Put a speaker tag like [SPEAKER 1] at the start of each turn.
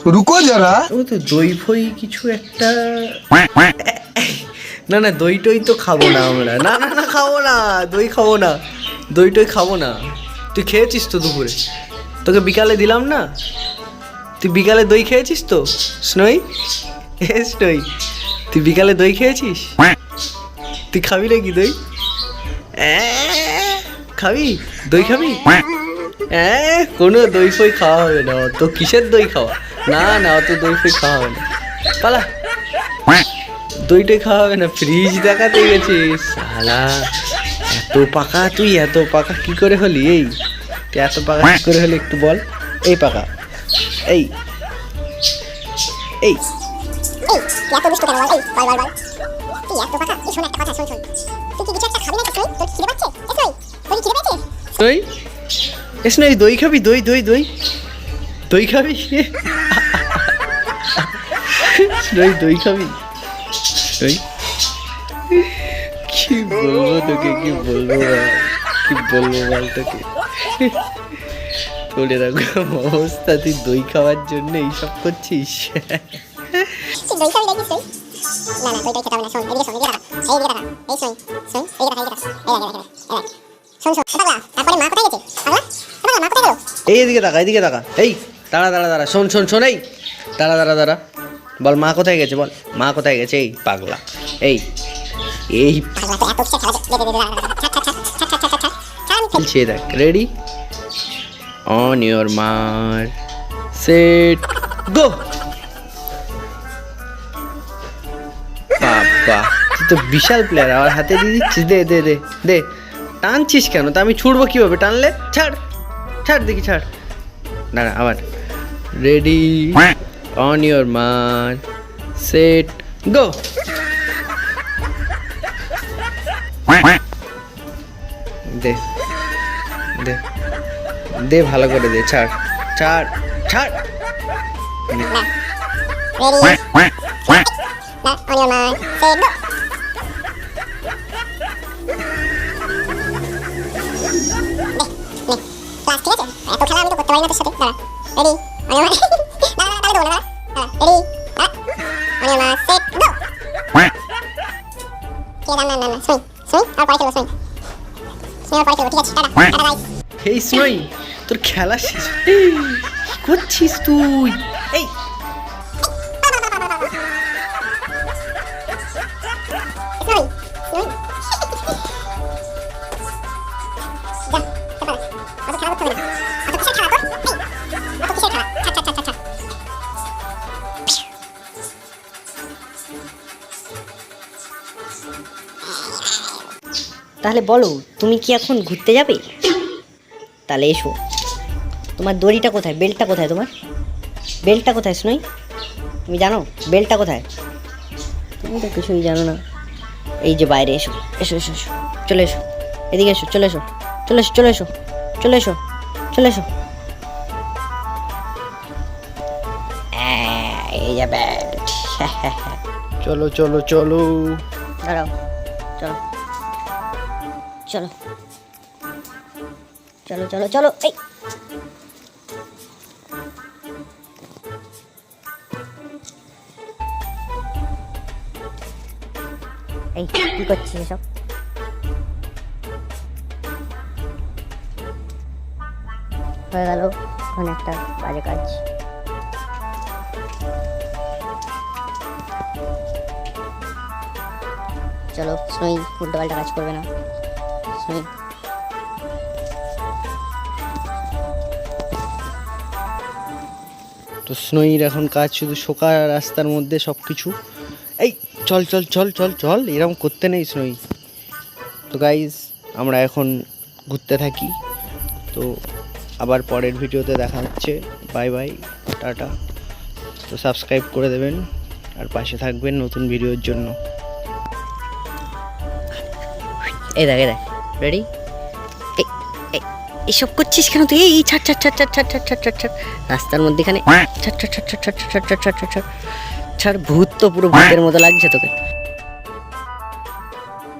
[SPEAKER 1] रुको जरा।
[SPEAKER 2] ও তো দই ফই কিছু একটা। না না দই টই তো খাবো না আমরা, না না না খাবো না, দই খাবো না, দই টই খাবো না। তুই খেয়েছিস তো দুপুরে, তোকে বিকালে দিলাম না, তুই বিকালে দই খেয়েছিস তো স্নোই? স্নোই তুই বিকালে দই খেয়েছিস? তুই খাবি নাকি দই? খাবি দই খাবি? কোনো দই ফই খাওয়া হবে না, তো কিসের দই খাওয়া? না না অত দই ফই খাওয়া হবে না, পালা। দইটাই খাওয়া হবে না, ফ্রিজ দেখাতে গেছিস শালা। এত পাকা তুই, এত পাকা কি করে হলি? এই তুই এত পাকা কি করে হলি একটু বল। এই পাকা, এই এই
[SPEAKER 3] তুই এত দুষ্ট কেন বল? এই বল বল বল, তুই এত পাকা। এই শোন একটা কথা, শোন শোন, তুই কি কিছু একটা খাবি নাকি? তোর খিদে পাচ্ছে? তোর খিদে পাচ্ছে?
[SPEAKER 2] দই এস না, দই খাবি? দই দই দই দই খাবি? দই দই খাবি? দই কি বলবো তোকে, কি বলবো বল, কি বলবো বল তোকে। তোর এরকম অবস্থা, তুই দই খাওয়ার জন্য এইসব করছিস?
[SPEAKER 3] তুই দই খাবি নাকি? না না দই খেতে হবে না, শোন এদিকে শোন, এদিকে দেখা, এই দিকে দেখা, এই শোন শোন, এদিকে দেখা, এদিকে দেখা, এই দেখ দেখ, শোন শোন পাগলা। তারপরে মা কোথায় গেছে পাগলা? পাগলা মা কোথায় গেল?
[SPEAKER 2] এই এদিকে তাকা, এদিকে তাকা। এই দাঁড়া দাঁড়া দাঁড়া, শোন শোন শোন, এই দাঁড়া দাঁড়া দাঁড়া, বল মা কোথায় গেছে, বল মা কোথায় গেছে? এই পাগলা, এই এই
[SPEAKER 3] পাগলা তো এত কিছু খেলা, দে দে দে, ছাড় ছাড় ছাড় ছাড় ছাড় ছাড় ছাড়, আমি
[SPEAKER 2] খেলছে দেখ। Ready, on your mark, set, go. বাবা তুই তো বিশাল প্লেয়ার, আমার হাতে দিয়ে দিচ্ছিস। দে দে দে দে, টানছিস কেন? তা আমি ছুটবো কিভাবে? টানলে ছাড় ছাড় দেখি, ছাড়। না না আবার। Ready, on your mark, set, go. দে দে দে, ভালো করে দে, ছাড় ছাড় ছাড়।
[SPEAKER 3] রেডি না, on your mark, set, go. Class ঠিক আছে, এত খেলা আমি তো করতে পারি না তোর সাথে। দাঁড়া, রেডি, অন ইওর মার্ক, দাঁড়া দাঁড়া দাঁড়া দাঁড়া, রেডি, দাঁড়া, অন ইওর মার্ক, সেট, গো। কে না না না, শুই শুই, আর পরে খেলবো, শুই শুই, আর পরে খেলবো, ঠিক আছে, টাটা টাটা গাইস।
[SPEAKER 2] এই স্নোই, তোর খেলা শেষ। কি করছিস তুই? এই
[SPEAKER 3] শুই শুই, যা চল, অত খেলা করতে হবে না, অত কিসের খেলা কর? অত কিসের খেলা? ছাড় ছাড় ছাড় ছাড়।
[SPEAKER 4] তাহলে বলো, তুমি কি এখন ঘুরতে যাবে? তাহলে এসো। তোমার দড়িটা কোথায়? বেল্টটা কোথায়? তোমার বেল্টটা কোথায় শুনোই? তুমি জানো বেল্টটা কোথায়? তুমি তো কিছুই জানো না। এই যে বাইরে এসো, এসো এসো এসো, চলে এসো, এদিকে এসো, চলে এসো, চলে এসো, চলে এসো, চলে এসো, চলে এসো। এই যে বেল্ট।
[SPEAKER 2] চলো চলো চলো।
[SPEAKER 4] দাঁড়াও, চলো চলো চলো চলো চলো। এই কি করছিস এসব? হয়ে গেল এখন একটা বাজে কাজ। চলো স্নোই, উল্টো পাল্টা কাজ করবে না। স্নোই
[SPEAKER 2] তো স্নোইর এখন কাজ শুধু শোকা রাস্তার মধ্যে সব কিছু। এই চল চল চল চল চল, এরকম করতে নেই স্নোই। তো গাইজ আমরা এখন ঘুরতে থাকি, তো আবার পরের ভিডিওতে দেখা হচ্ছে। Bye bye, tata. তো সাবস্ক্রাইব করে দেবেন আর পাশে থাকবেন নতুন ভিডিওর জন্য।
[SPEAKER 4] এই দেখ, এই দেখ, রেডি? এসব করছিস কেন তুই? এই ছাড় ছাড় ছাড় ছাড় ছাড় ছাড় ছাড় ছাড় ছাড়, রাস্তার মধ্যেখানে ছাড় ছাড় ছাড় ছাড় ছাড় ছাড় ছাড় ছাড় ছাড় ছাড় ছাড়। ভূত তো পুরো ভূতের মতো লাগছে তোকে।